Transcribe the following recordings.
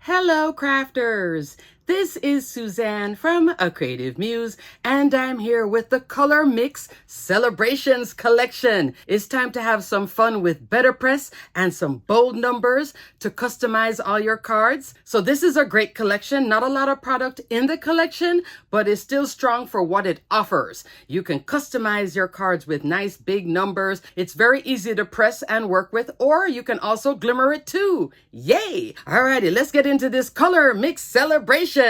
Hello, crafters! This is Suzanne from A Creative Muse, and I'm here with the Color Mix Celebrations Collection. It's time to have some fun with Betterpress and some bold numbers to customize all your cards. So this is a great collection. Not a lot of product in the collection, but it's still strong for what it offers. You can customize your cards with nice big numbers. It's very easy to press and work with, or you can also glimmer it too. Yay! Alrighty, let's get into this Color Mix Celebration.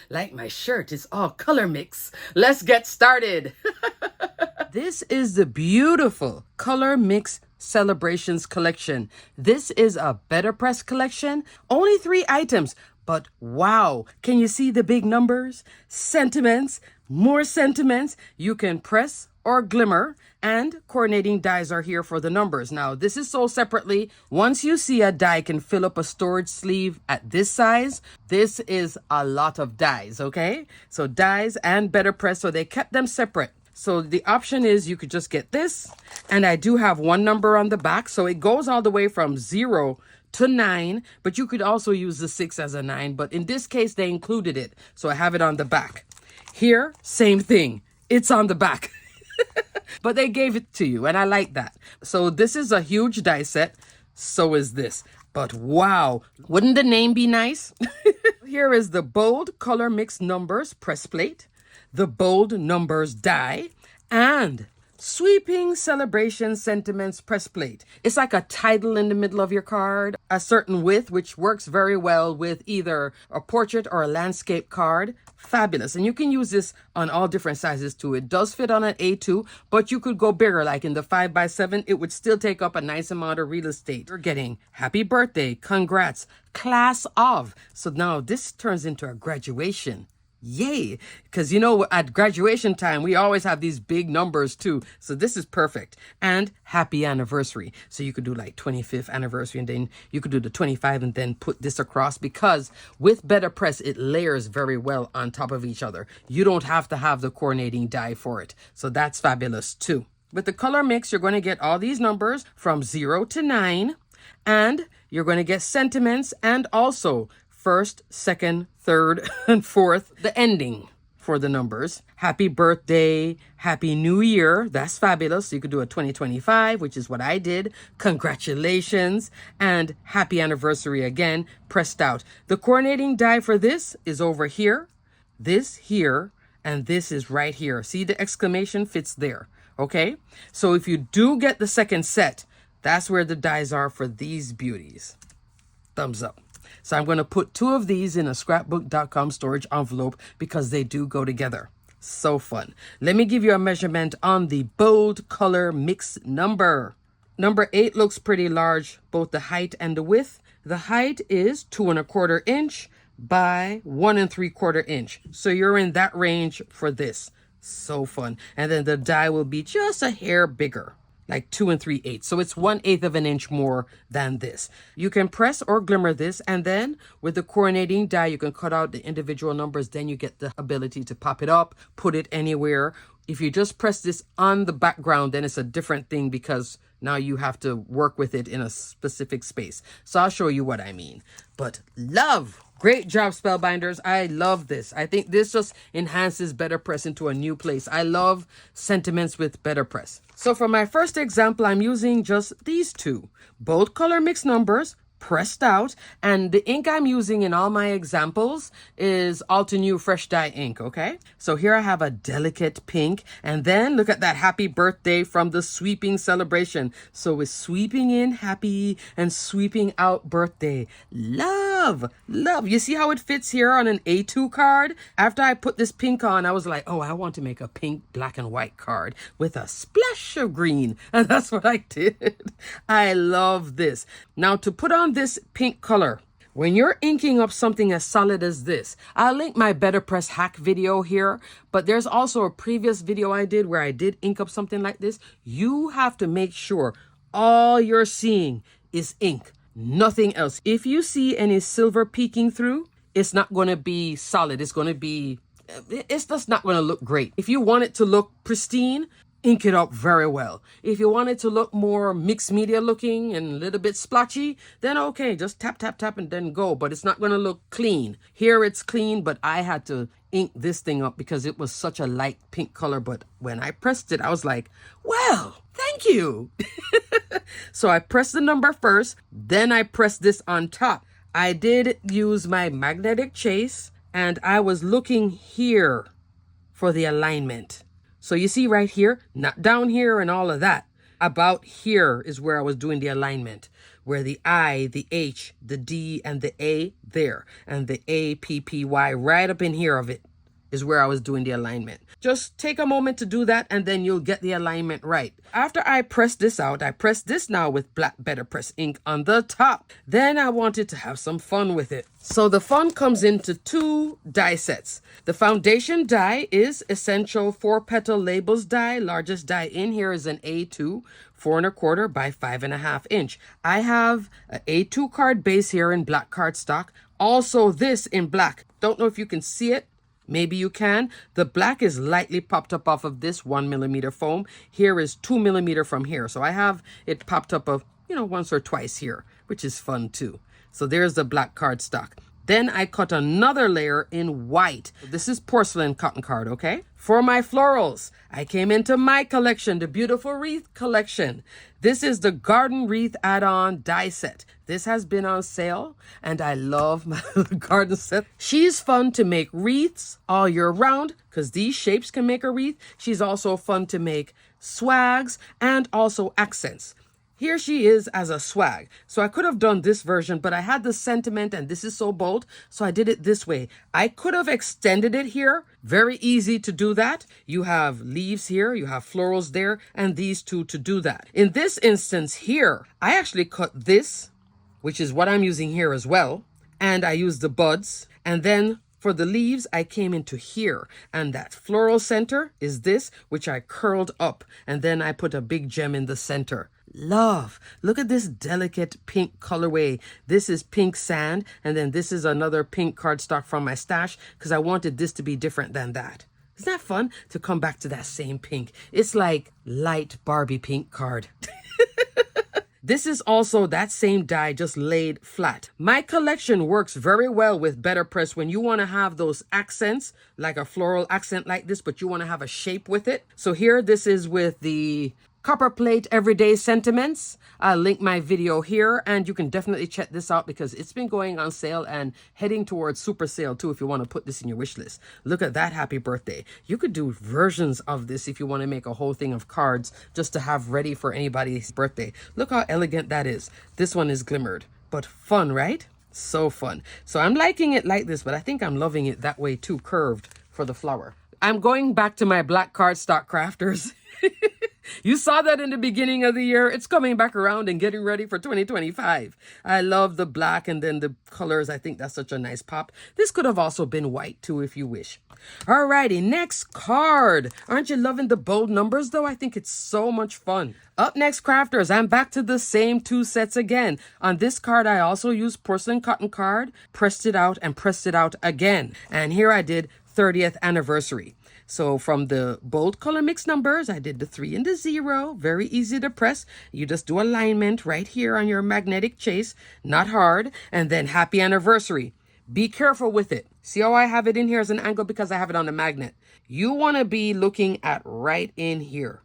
Like my shirt is all color mix. Let's get started. This is the beautiful Color Mix Celebrations collection. This is a Betterpress collection. Only 3 items, but wow. Can you see the big numbers? Sentiments, more sentiments. You can press or glimmer, and coordinating dies are here for the numbers. Now, this is sold separately. Once you see a die can fill up a storage sleeve at this size, this is a lot of dies, okay? So dies and Betterpress, so they kept them separate. So the option is you could just get this, and I do have 1 number on the back, so it goes all the way from 0 to 9, but you could also use the 6 as a 9, but in this case, they included it, so I have it on the back. Here, same thing. It's on the back. But they gave it to you, and I like that. So this is a huge die set. So is this. But wow, wouldn't the name be nice? Here is the bold color mix numbers press plate, the bold numbers die, and sweeping celebration sentiments press plate. It's like a title in the middle of your card, a certain width, which works very well with either a portrait or a landscape card. Fabulous. And you can use this on all different sizes too. It does fit on an A2, but you could go bigger, like in the 5x7. It would still take up a nice amount of real estate. You're getting happy birthday, congrats, class of. So now this turns into a graduation. Yay! Because you know, at graduation time, we always have these big numbers too. So this is perfect. And happy anniversary. So you could do like 25th anniversary, and then you could do the 25 and then put this across, because with Betterpress, it layers very well on top of each other. You don't have to have the coordinating die for it. So that's fabulous too. With the color mix, you're going to get all these numbers from 0 to 9, and you're going to get sentiments and also first, second, third, and fourth, the ending for the numbers. Happy birthday, happy new year. That's fabulous. You could do a 2025, which is what I did. Congratulations, and happy anniversary again, pressed out. The coordinating die for this is over here, this here, and this is right here. See, the exclamation fits there. Okay, so if you do get the second set, that's where the dies are for these beauties. Thumbs up. So I'm going to put 2 of these in a scrapbook.com storage envelope because they do go together. So fun. Let me give you a measurement on the bold color mix number. Number 8 looks pretty large, both the height and the width. The height is 2 1/4 inch by 1 3/4 inch. So you're in that range for this. So fun. And then the die will be just a hair bigger, like 2 3/8. So it's 1/8 of an inch more than this. You can press or glimmer this, and then with the coordinating die, you can cut out the individual numbers. Then you get the ability to pop it up, put it anywhere. If you just press this on the background, then it's a different thing, because now you have to work with it in a specific space. So I'll show you what I mean. But love. Great job, Spellbinders. I love this. I think this just enhances Betterpress into a new place. I love sentiments with Betterpress. So for my first example, I'm using just these 2. Bold color mix numbers, pressed out, and the ink I'm using in all my examples is Alta New Fresh Dye ink, okay? So here I have a delicate pink, and then look at that happy birthday from the sweeping celebration. So it's sweeping in happy and sweeping out birthday. Love, love. You see how it fits here on an A2 card? After I put this pink on, I was like, oh, I want to make a pink, black, and white card with a splash of green. And that's what I did. I love this. Now to put on this pink color, when you're inking up something as solid as this, I'll link my Betterpress hack video here, but there's also a previous video I did where I did ink up something like this. You have to make sure all you're seeing is ink, nothing else. If you see any silver peeking through, it's not going to be solid. It's just not going to look great. If you want it to look pristine, ink it up very well. If you want it to look more mixed media looking and a little bit splotchy, then okay, just tap, tap, tap and then go. But it's not going to look clean. Here it's clean, but I had to ink this thing up because it was such a light pink color. But when I pressed it, I was like, well, thank you. So I pressed the number first, then I pressed this on top. I did use my magnetic chase and I was looking here for the alignment. So you see right here, not down here and all of that. About here is where I was doing the alignment, where the I, the H, the D, and the A there, and the A, P, P, Y right up in here of it is where I was doing the alignment. Just take a moment to do that and then you'll get the alignment right. After I press this out, I press this now with black Better Press ink on the top. Then I wanted to have some fun with it. So the fun comes into 2 die sets. The foundation die is Essential 4-petal labels die. Largest die in here is an A2, 4 1/4 by 5.5 inch. I have an A2 card base here in black cardstock. Also this in black. Don't know if you can see it. Maybe you can. The black is lightly popped up off of this 1mm foam. Here is 2mm from here. So I have it popped up of, once or twice here, which is fun too. So there's the black cardstock. Then I cut another layer in white. This is porcelain cotton card, okay? For my florals, I came into my collection, the Beautiful Wreath collection. This is the Garden Wreath add-on die set. This has been on sale, and I love my garden set. She's fun to make wreaths all year round, because these shapes can make a wreath. She's also fun to make swags and also accents. Here she is as a swag. So I could have done this version, but I had the sentiment and this is so bold. So I did it this way. I could have extended it here. Very easy to do that. You have leaves here, you have florals there, and these two to do that. In this instance here, I actually cut this, which is what I'm using here as well. And I used the buds. And then for the leaves, I came into here. And that floral center is this, which I curled up. And then I put a big gem in the center. Love. Look at this delicate pink colorway. This is pink sand, and then this is another pink cardstock from my stash because I wanted this to be different than that. Isn't that fun to come back to that same pink? It's like light Barbie pink card. This is also that same die just laid flat. My collection works very well with Better Press when you want to have those accents, like a floral accent like this, but you want to have a shape with it. So here, this is with the Copper Plate Everyday Sentiments. I'll link my video here, and you can definitely check this out because it's been going on sale and heading towards super sale too if you want to put this in your wish list. Look at that, happy birthday. You could do versions of this if you want to make a whole thing of cards just to have ready for anybody's birthday. Look how elegant that is. This one is glimmered, but fun, right? So fun. So I'm liking it like this, but I think I'm loving it that way too, curved for the flower. I'm going back to my black cardstock crafters. You saw that in the beginning of the year. It's coming back around and getting ready for 2025. I love the black and then the colors. I think that's such a nice pop. This could have also been white too if you wish. Alrighty, next card. Aren't you loving the bold numbers though? I think it's so much fun. Up next, crafters, I'm back to the same 2 sets again. On this card, I also used porcelain cotton card, pressed it out and pressed it out again. And here I did 30th anniversary. So from the bold color mix numbers, I did the 3 and the 0. Very easy to press. You just do alignment right here on your magnetic chase. Not hard. And then happy anniversary. Be careful with it. See how I have it in here as an angle because I have it on the magnet. You want to be looking at right in here.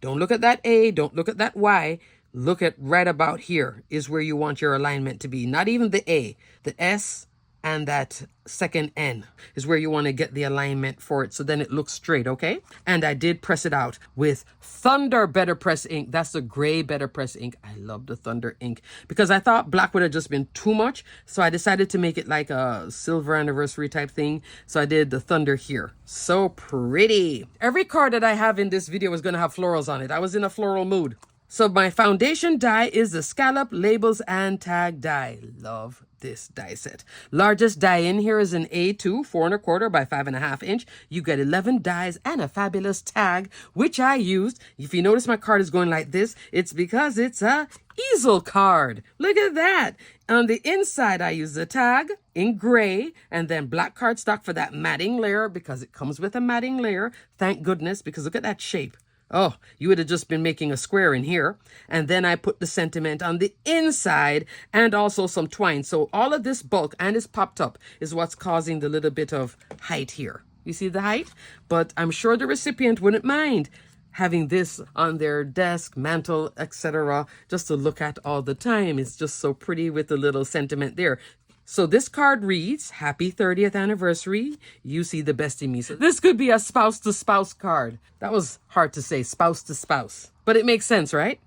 Don't look at that A. Don't look at that Y. Look at right about here is where you want your alignment to be. Not even the A. The S and that second N is where you want to get the alignment for it so then it looks straight, okay? And I did press it out with Thunder Better Press ink. That's the gray Better Press ink. I love the Thunder ink because I thought black would have just been too much, so I decided to make it like a silver anniversary type thing. So I did the Thunder here. So pretty. Every card that I have in this video is going to have florals on it. I was in a floral mood. So my foundation die is the Scallop Labels and Tag die. Love this die set. Largest die in here is an A2, 4 1/4 by 5.5 inch. You get 11 dies and a fabulous tag, which I used. If you notice my card is going like this, it's because it's a easel card. Look at that. On the inside, I use the tag in gray and then black cardstock for that matting layer because it comes with a matting layer. Thank goodness, because look at that shape. Oh, you would have just been making a square in here. And then I put the sentiment on the inside and also some twine. So all of this bulk and it's popped up is what's causing the little bit of height here. You see the height? But I'm sure the recipient wouldn't mind having this on their desk, mantle, etc., just to look at all the time. It's just so pretty with the little sentiment there. So this card reads, Happy 30th anniversary. You see the best in me. So this could be a spouse to spouse card. That was hard to say, spouse to spouse. But it makes sense, right?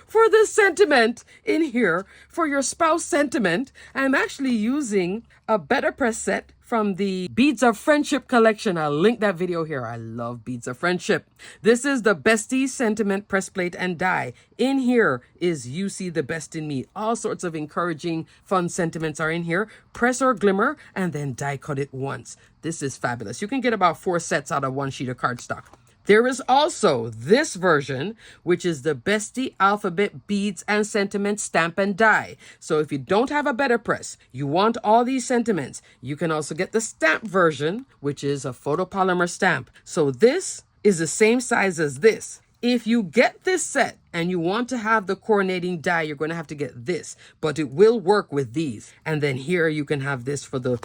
For the sentiment in here, for your spouse sentiment, I'm actually using a Better Press set from the Beads of Friendship collection. I'll link that video here. I love Beads of Friendship. This is the Bestie Sentiment Press Plate and Die. In here is You See the Best in Me. All sorts of encouraging, fun sentiments are in here. Press or glimmer and then die cut it once. This is fabulous. You can get about 4 sets out of 1 sheet of cardstock. There is also this version, which is the Bestie Alphabet Beads and Sentiments Stamp and Die. So if you don't have a Better Press, you want all these sentiments, you can also get the stamp version, which is a photopolymer stamp. So this is the same size as this. If you get this set and you want to have the coordinating die, you're going to have to get this, but it will work with these. And then here you can have this for the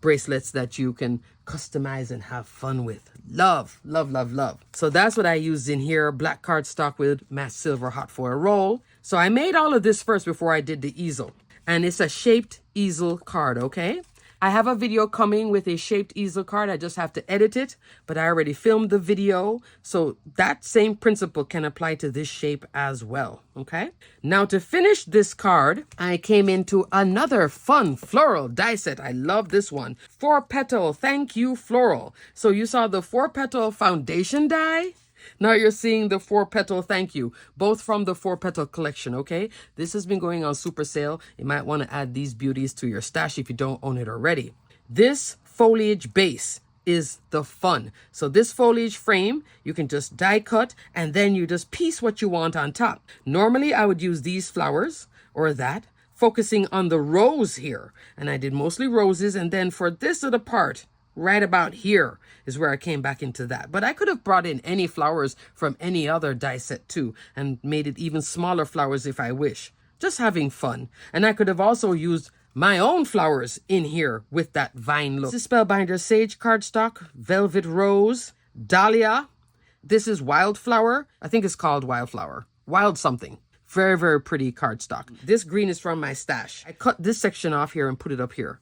bracelets that you can customize and have fun with. Love, love, love, love. So that's what I used in here. Black cardstock with matte silver hot foil roll. So I made all of this first before I did the easel. And it's a shaped easel card, okay? I have a video coming with a shaped easel card. I just have to edit it, but I already filmed the video. So that same principle can apply to this shape as well, okay? Now to finish this card, I came into another fun floral die set. I love this one. 4-petal Thank You Floral. So you saw the 4-petal foundation die? Now you're seeing the 4-petal Thank You, both from the 4-petal collection, okay? This has been going on super sale. You might want to add these beauties to your stash if you don't own it already. This foliage base is the fun. So this foliage frame, you can just die cut and then you just piece what you want on top. Normally I would use these flowers or that, focusing on the rose here. And I did mostly roses, and then for this little part, right about here is where I came back into that. But I could have brought in any flowers from any other die set too and made it even smaller flowers if I wish. Just having fun. And I could have also used my own flowers in here with that vine look. This is Spellbinders Sage cardstock, Velvet Rose, Dahlia. This is Wildflower. I think it's called Wildflower. Wild something. Very, very pretty cardstock. This green is from my stash. I cut this section off here and put it up here.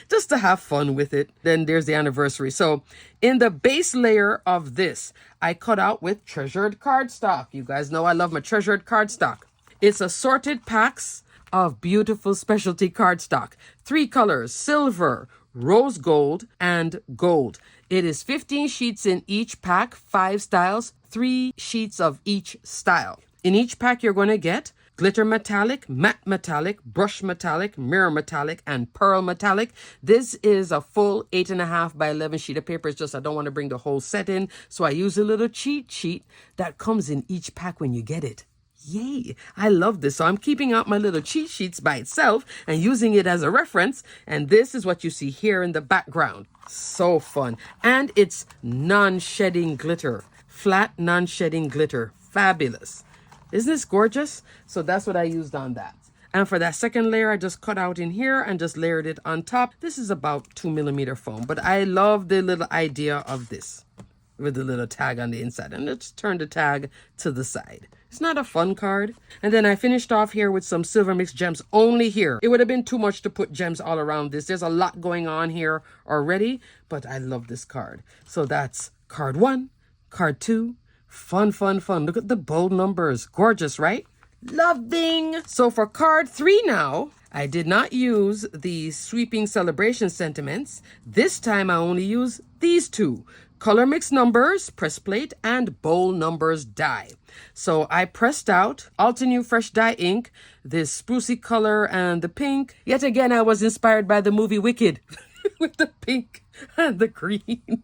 Just to have fun with it. Then there's the anniversary. So in the base layer of this, I cut out with treasured cardstock. You guys know I love my treasured cardstock. It's assorted packs of beautiful specialty cardstock. 3 colors, silver, rose gold, and gold. It is 15 sheets in each pack, 5 styles, 3 sheets of each style. In each pack, you're going to get glitter metallic, matte metallic, brush metallic, mirror metallic, and pearl metallic. This is a full 8.5 by 11 sheet of paper. It's just I don't want to bring the whole set in. So I use a little cheat sheet that comes in each pack when you get it. Yay! I love this. So I'm keeping out my little cheat sheets by itself and using it as a reference. And this is what you see here in the background. So fun. And it's non-shedding glitter. Flat non-shedding glitter. Fabulous. Isn't this gorgeous? So that's what I used on that. And for that second layer, I just cut out in here and just layered it on top. This is about 2mm foam, but I love the little idea of this with the little tag on the inside. And let's turn the tag to the side. It's not a fun card. And then I finished off here with some silver mixed gems only here. It would have been too much to put gems all around this. There's a lot going on here already, but I love this card. So that's card 1, card 2, fun, fun, fun. Look at the bold numbers. Gorgeous, right? Loving. So for card 3 now, I did not use the sweeping celebration sentiments. This time I only use these 2. Color mix numbers, press plate, and bold numbers die. So I pressed out Altenew Fresh Dye ink, this sprucey color and the pink. Yet again, I was inspired by the movie Wicked with the pink and the green.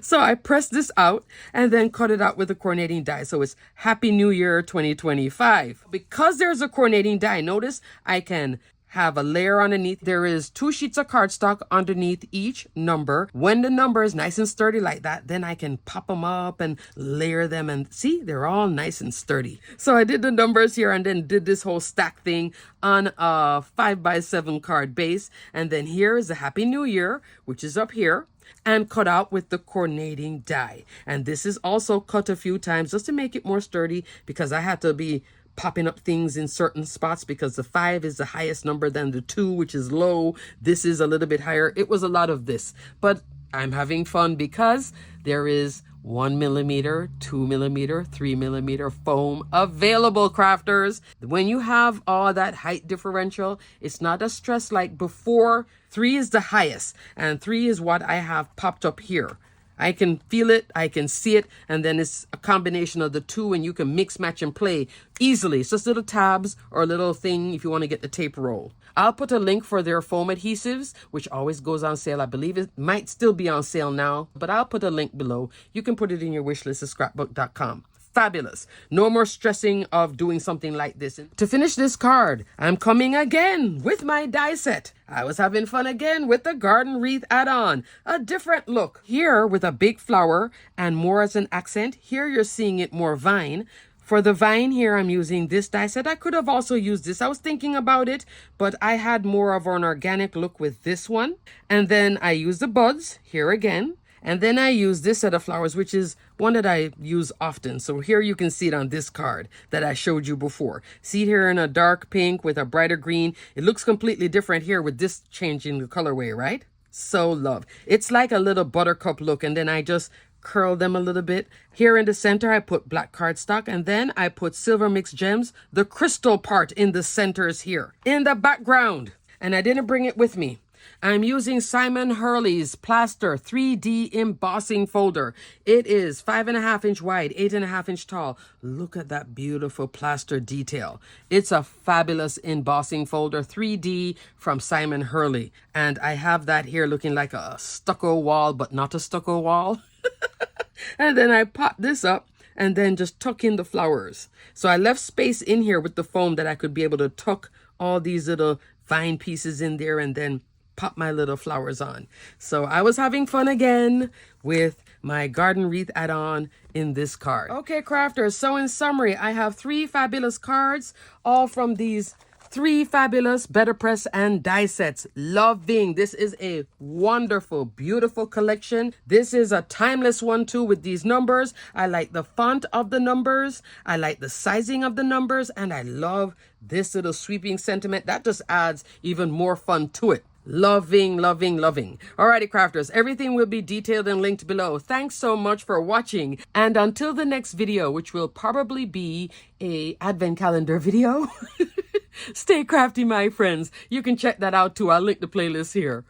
So I pressed this out and then cut it out with a coordinating die. So it's Happy New Year 2025. Because there's a coordinating die, notice I can have a layer underneath. There is 2 sheets of cardstock underneath each number. When the number is nice and sturdy like that, then I can pop them up and layer them, and see, they're all nice and sturdy. So I did the numbers here and then did this whole stack thing on a 5x7 card base. And then here is a Happy New Year, which is up here, and cut out with the coordinating die. And this is also cut a few times just to make it more sturdy, because I had to be popping up things in certain spots because the 5 is the highest number than the 2, which is low. This is a little bit higher. It was a lot of this, but I'm having fun because there is 1 millimeter, 2 millimeter, 3 millimeter foam available, crafters. When you have all that height differential, it's not a stress like before. 3 is the highest, and 3 is what I have popped up here. I can feel it, I can see it, and then it's a combination of the 2, and you can mix, match, and play easily. It's just little tabs or a little thing if you want to get the tape roll. I'll put a link for their foam adhesives, which always goes on sale. I believe it might still be on sale now, but I'll put a link below. You can put it in your wish list at scrapbook.com. Fabulous. No more stressing of doing something like this. To finish this card, I'm coming again with my die set. I was having fun again with the garden wreath add-on. A different look. Here with a big flower and more as an accent. Here you're seeing it more vine. For the vine here, I'm using this die set. I could have also used this. I was thinking about it, but I had more of an organic look with this one. And then I used the buds here again. And then I use this set of flowers, which is one that I use often. So here you can see it on this card that I showed you before. See here in a dark pink with a brighter green. It looks completely different here with this changing the colorway, right? So love. It's like a little buttercup look, and then I just curl them a little bit. Here in the center, I put black cardstock, and then I put silver mixed gems. The crystal part in the center is here in the background, and I didn't bring it with me. I'm using Simon Hurley's Plaster 3D embossing folder. It is 5.5 inch wide, 8.5 inch tall. Look at that beautiful plaster detail. It's a fabulous embossing folder, 3D from Simon Hurley. And I have that here looking like a stucco wall, but not a stucco wall. And then I pop this up and then just tuck in the flowers. So I left space in here with the foam that I could be able to tuck all these little vine pieces in there and then pop my little flowers on. So I was having fun again with my garden wreath add-on in this card. Okay, crafters, so in summary, I have 3 fabulous cards, all from these 3 fabulous Better Press and die sets. Loving. This is a wonderful, beautiful collection. This is a timeless one too with these numbers. I like the font of the numbers. I like the sizing of the numbers. And I love this little sweeping sentiment. That just adds even more fun to it. Loving, loving, loving. Alrighty, crafters, everything will be detailed and linked below. Thanks so much for watching. And until the next video, which will probably be a advent calendar video, stay crafty, my friends. You can check that out too. I'll link the playlist here.